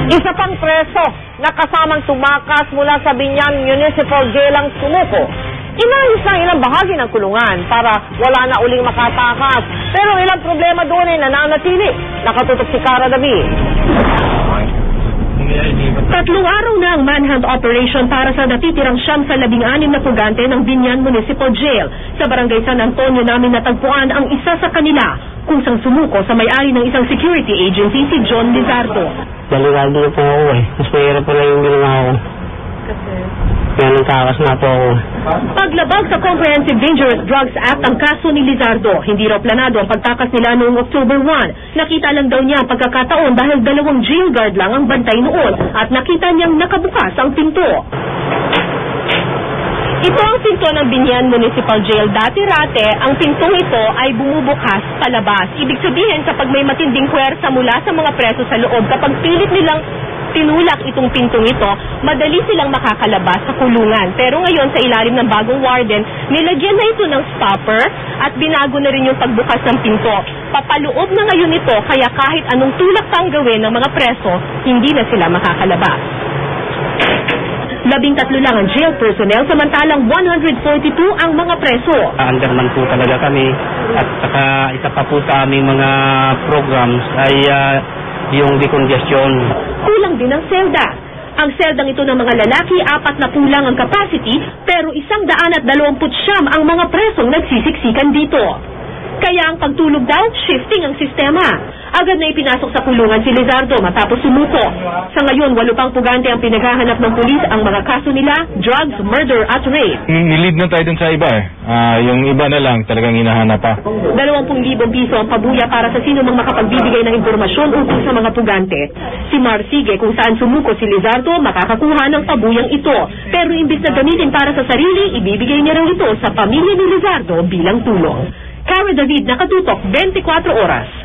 Isa pang preso na kasamang tumakas mula sa Biñan Municipal Jail ang sumuko. Inayos ng ilang bahagi ng kulungan para wala na uling makatakas. Pero ilang problema doon ay nananatili. Nakatutok si Cara David. 3 araw na ang manhunt operation para sa natitirang 9 sa 16 na pugante ng Biñan Municipal Jail. Sa barangay San Antonio namin natagpuan ang isa sa kanila, kusang sumuko sa may-ari ng isang security agency, si John Lizardo. Delikado na po ako eh. Mas mahirap pala yung ginawa ko. Kasi? Kaya nagtakas na po ako. Paglabag sa Comprehensive Dangerous Drugs Act ang kaso ni Lizardo. Hindi raw planado ang pagtakas nila noong October 1. Nakita lang daw niya ang pagkakataon dahil 2 jail guard lang ang bantay noon at nakita niyang nakabukas ang pinto. Ito ang pinto ng Biñan Municipal Jail. Dati-rate, ang pintong ito ay bumubukas palabas. Ibig sabihin, kapag may matinding puwersa mula sa mga preso sa loob, kapag pilit nilang tinulak itong pintong ito, madali silang makakalabas sa kulungan. Pero ngayon, sa ilalim ng bagong warden, nilagyan na ito ng stopper at binago na rin yung pagbukas ng pinto. Papaloob na ngayon ito, kaya kahit anong tulak pang gawin ng mga preso, hindi na sila makakalabas. 13 lang ang jail personnel, samantalang 142 ang mga preso. Underman po talaga kami at saka isa pa po sa aming mga programs ay yung decongestion. Kulang din ang selda. Ang seldang ito ng mga lalaki, 4 na kulang ang capacity, pero 129 ang mga presong nagsisiksikan dito. Kaya ang pagtulog daw, shifting ang sistema. Agad na ipinasok sa kulungan si Lizardo matapos sumuko. Sa ngayon, 8 pang pugante ang pinaghahanap ng pulis. Ang mga kaso nila, drugs, murder at rape. Nilid na tayo dun sa iba eh. Yung iba na lang talagang hinahanap pa. 20,000 piso ang pabuya para sa sino mang makapagbibigay ng impormasyon ukol sa mga pugante. Si Marsigue, kung saan sumuko si Lizardo, makakakuha ng pabuyang ito. Pero imbis na gamitin para sa sarili, ibibigay niya raw ito sa pamilya ni Lizardo bilang tulong. Cara David, nakatutok, 24 oras.